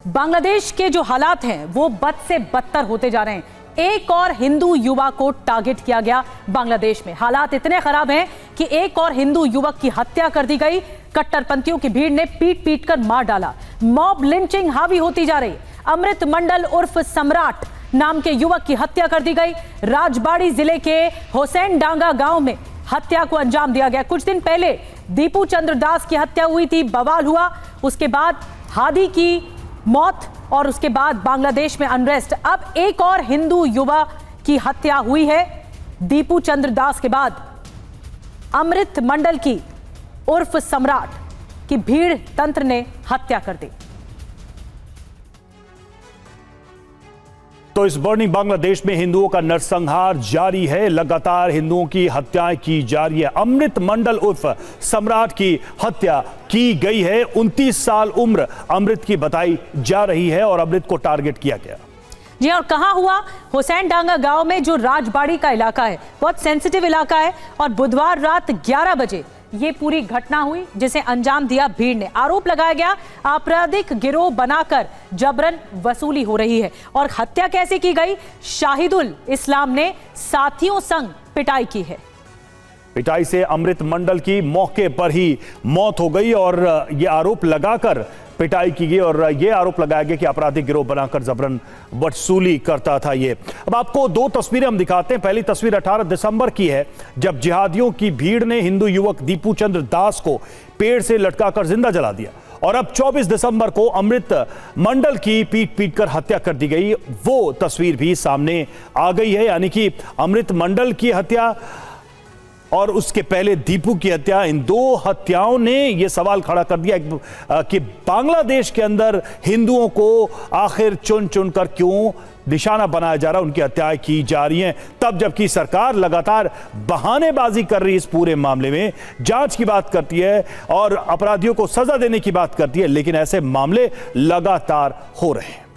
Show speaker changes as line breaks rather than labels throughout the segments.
बांग्लादेश के जो हालात हैं वो बद से बदतर होते जा रहे हैं। एक और हिंदू युवा को टारगेट किया गया। बांग्लादेश में हालात इतने खराब हैं कि एक और हिंदू युवक की हत्या कर दी गई। कट्टरपंथियों की भीड़ ने पीट पीट कर मार डाला। मॉब लिंचिंग हावी होती जा रही। अमृत मंडल उर्फ सम्राट नाम के युवक की हत्या कर दी गई। राजबाड़ी जिले के हुसैन डांगा गांव में हत्या को अंजाम दिया गया। कुछ दिन पहले दीपू चंद्र दास की हत्या हुई थी, बवाल हुआ। उसके बाद हादी की मौत और उसके बाद बांग्लादेश में अनरेस्ट। अब एक और हिंदू युवा की हत्या हुई है। दीपू चंद्र दास के बाद अमृत मंडल की उर्फ सम्राट की भीड़ तंत्र ने हत्या कर दी।
तो इस बर्निंग बांग्लादेश में हिंदुओं का नरसंहार जारी है। लगातार हिंदुओं की हत्याएं की जा रही है। अमृत मंडल उर्फ सम्राट की हत्या की गई है। 29 साल उम्र अमृत की बताई जा रही है और अमृत को टारगेट किया गया।
जी, और कहां हुआ? हुसैन डांगा गांव में, जो राजबाड़ी का इलाका है, बहुत सेंसिटिव इलाका है। और बुधवार रात 11 बजे ये पूरी घटना हुई, जिसे अंजाम दिया भीड़ ने। आरोप लगाया गया आपराधिक गिरोह बनाकर जबरन वसूली हो रही है। और हत्या कैसे की गई? शाहिदुल इस्लाम ने साथियों संग पिटाई की है।
पिटाई से अमृत मंडल की मौके पर ही मौत हो गई और ये आरोप लगाकर पिटाई की गई और ये आरोप लगाया गया कि आपराधिक गिरोह बनाकर जबरन वसूली करता था ये। अब आपको दो तस्वीरें हम दिखाते हैं। पहली तस्वीर 18 दिसंबर की है, जब जिहादियों की भीड़ ने हिंदू युवक दीपू चंद्र दास को पेड़ से लटकाकर जिंदा जला दिया। और अब 24 दिसंबर को अमृत मंडल की पीट पीट कर हत्या कर दी गई। वो तस्वीर भी सामने आ गई है, यानी कि अमृत मंडल की हत्या और उसके पहले दीपू की हत्या। इन दो हत्याओं ने यह सवाल खड़ा कर दिया कि बांग्लादेश के अंदर हिंदुओं को आखिर चुन चुन कर क्यों निशाना बनाया जा रहा है, उनकी हत्याएं की जा रही हैं। तब जबकि सरकार लगातार बहानेबाजी कर रही है, इस पूरे मामले में जांच की बात करती है और अपराधियों को सजा देने की बात करती है, लेकिन ऐसे मामले लगातार हो रहे हैं।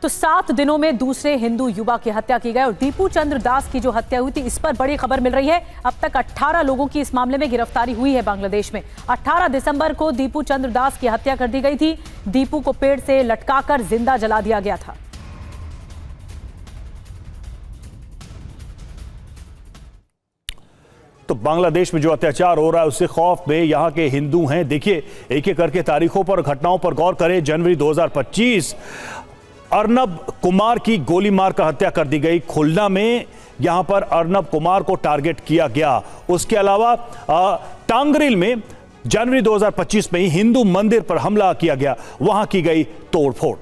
तो 7 दिनों में दूसरे हिंदू युवा की हत्या की गई और दीपू चंद्र दास की जो हत्या हुई थी, इस पर बड़ी खबर मिल रही है। अब तक 18 लोगों की इस मामले में गिरफ्तारी हुई है बांग्लादेश में। 18 दिसंबर को दीपू चंद्र दास की हत्या कर दी गई थी। दीपू को पेड़ से लटकाकर जिंदा जला दिया गया था।
तो बांग्लादेश में जो अत्याचार हो रहा है उससे खौफ में यहां के हिंदू हैं। देखिए, एक एक करके तारीखों पर, घटनाओं पर गौर करें। जनवरी 2025 अर्नब कुमार की गोली मारकर हत्या कर दी गई। खुलना में यहां पर अर्नब कुमार को टारगेट किया गया। उसके अलावा टांगरिल में जनवरी 2025 में ही हिंदू मंदिर पर हमला किया गया, वहां की गई तोड़फोड़।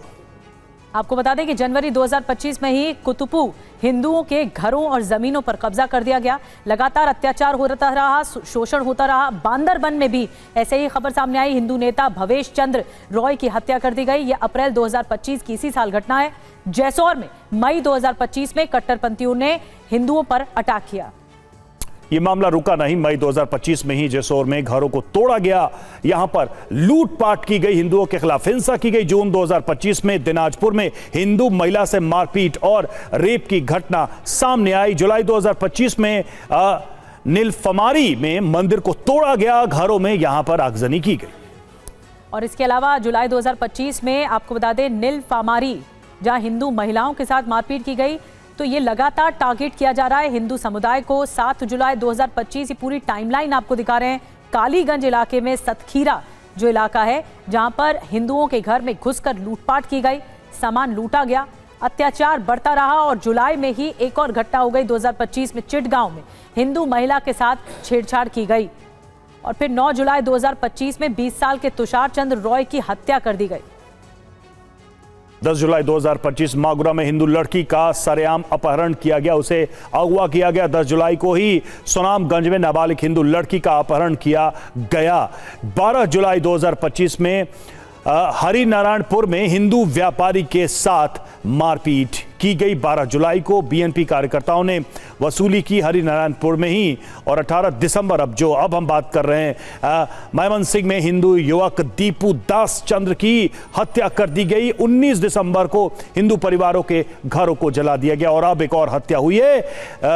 आपको बता दें कि जनवरी 2025 में ही कुतुपू हिंदुओं के घरों और जमीनों पर कब्जा कर दिया गया। लगातार अत्याचार होता रहा, शोषण होता रहा। बांदरबन में भी ऐसे ही खबर सामने आई। हिंदू नेता भवेश चंद्र रॉय की हत्या कर दी गई। यह अप्रैल 2025 की इसी साल घटना है। जैसौर में मई 2025 में कट्टरपंथियों ने हिंदुओं पर अटैक किया।
यह मामला रुका नहीं। मई 2025 में ही जैसौर में घरों को तोड़ा गया, यहां पर लूटपाट की गई, हिंदुओं के खिलाफ हिंसा की गई। जून 2025 में दिनाजपुर में हिंदू महिला से मारपीट और रेप की घटना सामने आई। जुलाई 2025 में नीलफमारी में मंदिर को तोड़ा गया, घरों में यहां पर आगजनी की गई।
और इसके अलावा जुलाई 2025 में आपको बता दें, नीलफामारी जहां हिंदू महिलाओं के साथ मारपीट की गई। तो ये लगातार टारगेट किया जा रहा है हिंदू समुदाय को। 7 जुलाई 2025 ये पूरी टाइमलाइन आपको दिखा रहे हैं। कालीगंज इलाके में सतखीरा जो इलाका है, जहां पर हिंदुओं के घर में घुसकर लूटपाट की गई, सामान लूटा गया, अत्याचार बढ़ता रहा। और जुलाई में ही एक और घटना हो गई 2025 में। चिटगांव में हिंदू महिला के साथ छेड़छाड़ की गई। और फिर 9 जुलाई 2025 में 20 साल के तुषार चंद्र रॉय की हत्या कर दी गई।
10 जुलाई 2025 मागुरा में हिंदू लड़की का सरेआम अपहरण किया गया, उसे अगवा किया गया। 10 जुलाई को ही सुनामगंज में नाबालिग हिंदू लड़की का अपहरण किया गया। 12 जुलाई 2025 में हरिनारायणपुर में हिंदू व्यापारी के साथ मारपीट की गई। 12 जुलाई को बीएनपी कार्यकर्ताओं ने वसूली की हरिनारायणपुर में ही, और 18 दिसंबर अब हम बात कर रहे हैं मयमनसिंह में हिंदू युवक दीपू दास चंद्र की हत्या कर दी गई। 19 दिसंबर को हिंदू परिवारों के घरों को जला दिया गया, और अब एक और हत्या हुई है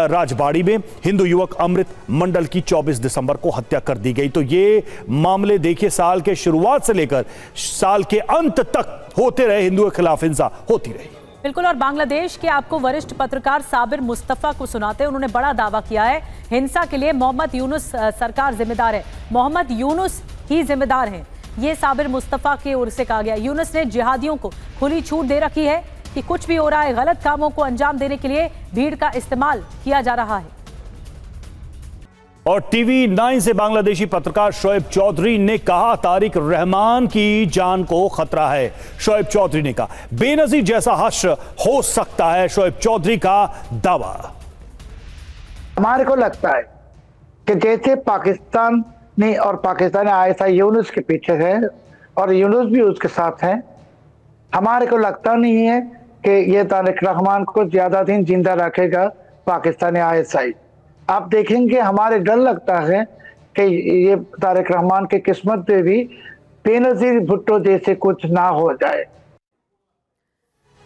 राजबाड़ी में। हिंदू युवक अमृत मंडल की 24 दिसंबर को हत्या कर दी गई। तो ये मामले देखिए साल के शुरुआत से लेकर साल के अंत तक होते रहे, हिंदुओं के खिलाफ हिंसा होती रही।
बिल्कुल, और बांग्लादेश के आपको वरिष्ठ पत्रकार साबिर मुस्तफा को सुनाते हैं। उन्होंने बड़ा दावा किया है हिंसा के लिए मोहम्मद यूनुस सरकार जिम्मेदार है, मोहम्मद यूनुस ही जिम्मेदार हैं। ये साबिर मुस्तफा की ओर से कहा गया। यूनुस ने जिहादियों को खुली छूट दे रखी है कि कुछ भी हो रहा है, गलत कामों को अंजाम देने के लिए भीड़ का इस्तेमाल किया जा रहा है।
और टीवी 9 से बांग्लादेशी पत्रकार शोएब चौधरी ने कहा तारिक रहमान की जान को खतरा है। शोएब चौधरी ने कहा बेनजीर जैसा हश्र हो सकता है, शोएब चौधरी का दावा।
हमारे को लगता है कि जैसे पाकिस्तान ने और पाकिस्तानी आईएसआई यूनुस के पीछे है और यूनुस भी उसके साथ है, हमारे को लगता नहीं है कि ये तारिक रहमान को ज्यादा दिन जिंदा रखेगा पाकिस्तानी आईएसआई। आप देखेंगे हमारे डर लगता है कि ये तारिक रहमान की किस्मत पे भी बेनजीर भुट्टो जैसे कुछ ना हो जाए।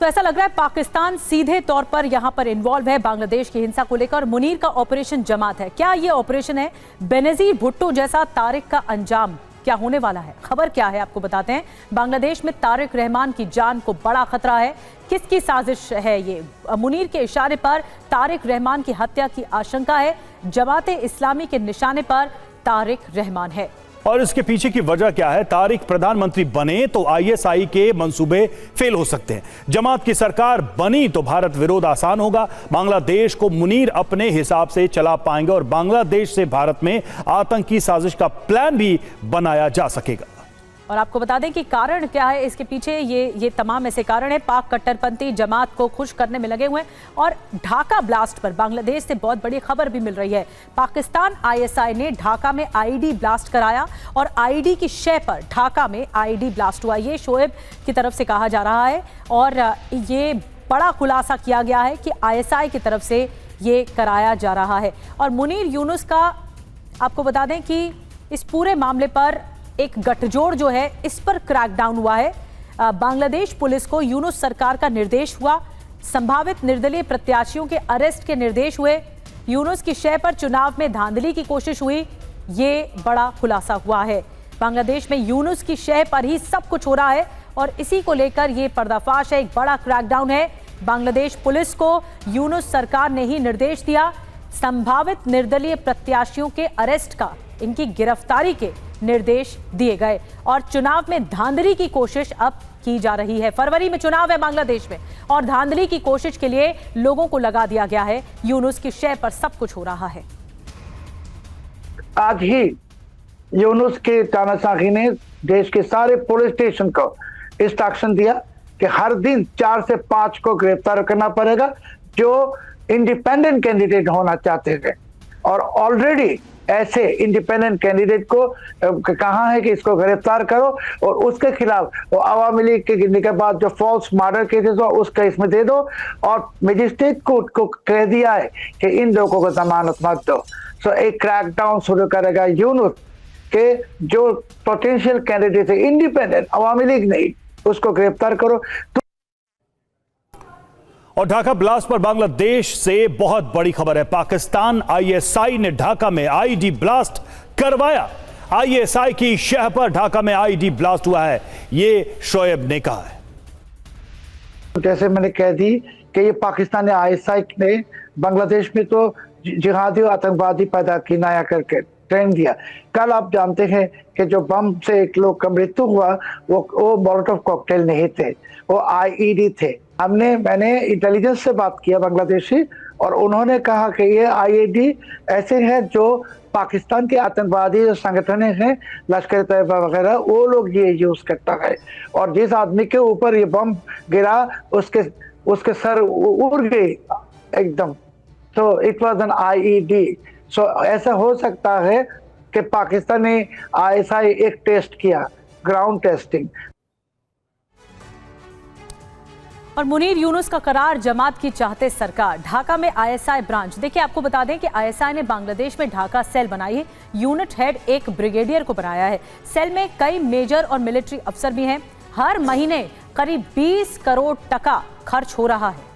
तो ऐसा लग रहा है पाकिस्तान सीधे तौर पर यहां पर इन्वॉल्व है बांग्लादेश की हिंसा को लेकर। मुनीर का ऑपरेशन जमात है, क्या ये ऑपरेशन है? बेनजीर भुट्टो जैसा तारिक का अंजाम क्या होने वाला है? खबर क्या है आपको बताते हैं। बांग्लादेश में तारिक रहमान की जान को बड़ा खतरा है। किसकी साजिश है ये? मुनीर के इशारे पर तारिक रहमान की हत्या की आशंका है। जमाते इस्लामी के निशाने पर तारिक रहमान है।
और इसके पीछे की वजह क्या है? तारिक प्रधानमंत्री बने तो आईएसआई के मंसूबे फेल हो सकते हैं। जमात की सरकार बनी तो भारत विरोध आसान होगा। बांग्लादेश को मुनीर अपने हिसाब से चला पाएंगे और बांग्लादेश से भारत में आतंकी साजिश का प्लान भी बनाया जा सकेगा।
और आपको बता दें कि कारण क्या है इसके पीछे, ये तमाम ऐसे कारण है। पाक कट्टरपंथी जमात को खुश करने में लगे हुए हैं। और ढाका ब्लास्ट पर बांग्लादेश से बहुत बड़ी खबर भी मिल रही है। पाकिस्तान आईएसआई ने ढाका में आईईडी ब्लास्ट कराया और आईईडी की शय पर ढाका में आईईडी ब्लास्ट हुआ। ये शोएब की तरफ से कहा जा रहा है और ये बड़ा खुलासा किया गया है कि आईएसआई की तरफ से ये कराया जा रहा है। और मुनीर यूनुस का आपको बता दें कि इस पूरे मामले पर एक गठजोड़ जो है इस पर क्रैकडाउन हुआ है। बांग्लादेश पुलिस को यूनुस सरकार का निर्देश हुआ, संभावित निर्दलीय प्रत्याशियों के अरेस्ट के निर्देश हुए, यूनुस की शय पर चुनाव में धांधली की कोशिश हुई, ये बड़ा खुलासा हुआ है। बांग्लादेश में यूनुस की शय पर ही सब कुछ हो रहा है और इसी को लेकर ये पर्दाफाश है, एक बड़ा क्रैकडाउन है। बांग्लादेश पुलिस को यूनुस सरकार ने ही निर्देश दिया, संभावित निर्दलीय प्रत्याशियों के अरेस्ट का, इनकी गिरफ्तारी के निर्देश दिए गए और चुनाव में धांधली की कोशिश अब की जा रही है। फरवरी में चुनाव है बांग्लादेश में और धांधली की कोशिश के लिए लोगों को लगा दिया गया है। यूनुस की शय पर सब कुछ हो रहा है।
आज ही यूनुस के तानाशाही ने देश के सारे पुलिस स्टेशन को इंस्ट्रक्शन दिया कि हर दिन 4 से 5 को गिरफ्तार करना पड़ेगा जो इंडिपेंडेंट कैंडिडेट होना चाहते थे। और ऑलरेडी ऐसे इंडिपेंडेंट कैंडिडेट को कहा है कि इसको गिरफ्तार करो और उसके खिलाफ वो आवामी लीग के गिरने के बाद जो फॉल्स मर्डर केसेस हो उस केस में दे दो। और मजिस्ट्रेट कोर्ट को कह दिया है कि इन लोगों को जमानत मत दो। सो एक क्रैकडाउन शुरू करेगा यूनुस के जो पोटेंशियल कैंडिडेट है इंडिपेंडेंट, आवामी लीग नहीं, उसको गिरफ्तार करो।
और ढाका ब्लास्ट पर बांग्लादेश से बहुत बड़ी खबर है। पाकिस्तान आईएसआई ने ढाका में आईईडी ब्लास्ट करवाया। आईएसआई की शह पर ढाका में आईईडी ब्लास्ट हुआ है, ये शोएब ने कहा है।
जैसे मैंने कह दी कि ये पाकिस्तानी आईएसआई ने बांग्लादेश में तो जिहादी और आतंकवादी पैदा की नया करके ट्रेंड दिया। कल आप जानते हैं कि जो बम से एक लोग का मृत्यु हुआ वो मोलोटोव कॉकटेल नहीं थे, वो आईईडी थे। मैंने इंटेलिजेंस से बात किया बांग्लादेशी और उन्होंने कहा कि ये आईईडी ऐसे हैं जो पाकिस्तान के आतंकवादी जो संगठन हैं लश्कर तैयबा वगैरह वो लोग ये यूज करता है। और जिस आदमी के ऊपर ये बम गिरा उसके सर उड़ गई एकदम। तो इट वाज एन आईईडी। सो ऐसा हो सकता है कि पाकिस्तान ने आईएसआई एक टेस्ट किया, ग्राउंड टेस्टिंग।
और मुनीर यूनुस का करार जमात की चाहते सरकार। ढाका में आईएसआई ब्रांच। देखिए, आपको बता दें कि आईएसआई ने बांग्लादेश में ढाका सेल बनाई है। यूनिट हेड एक ब्रिगेडियर को बनाया है। सेल में कई मेजर और मिलिट्री अफसर भी हैं। हर महीने करीब 20 करोड़ टका खर्च हो रहा है।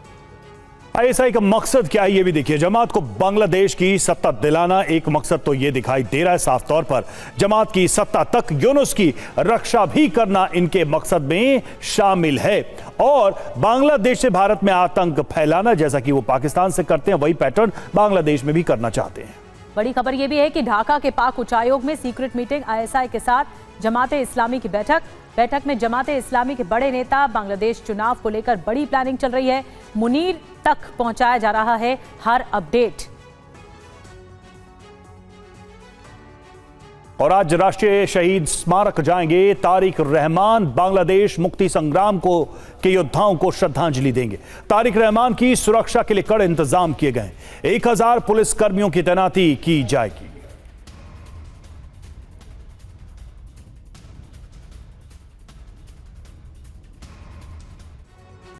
आईएसआई का मकसद क्या है ये भी देखिए। जमात को बांग्लादेश की सत्ता दिलाना एक मकसद तो ये दिखाई दे रहा है साफ तौर पर। जमात की सत्ता तक यूनुस की रक्षा भी करना इनके मकसद में शामिल है और बांग्लादेश से भारत में आतंक फैलाना, जैसा कि वो पाकिस्तान से करते हैं, वही पैटर्न बांग्लादेश में भी करना चाहते हैं।
बड़ी खबर यह भी है कि ढाका के पाक उच्चायोग में सीक्रेट मीटिंग, आईएसआई के साथ जमाते इस्लामी की बैठक में जमाते इस्लामी के बड़े नेता, बांग्लादेश चुनाव को लेकर बड़ी प्लानिंग चल रही है। मुनीर तक पहुंचाया जा रहा है हर अपडेट।
और आज राष्ट्रीय शहीद स्मारक जाएंगे तारिक रहमान। बांग्लादेश मुक्ति संग्राम के योद्धाओं को श्रद्धांजलि देंगे। तारिक रहमान की सुरक्षा के लिए कड़े इंतजाम किए गए। 1000 पुलिस कर्मियों की तैनाती की जाएगी।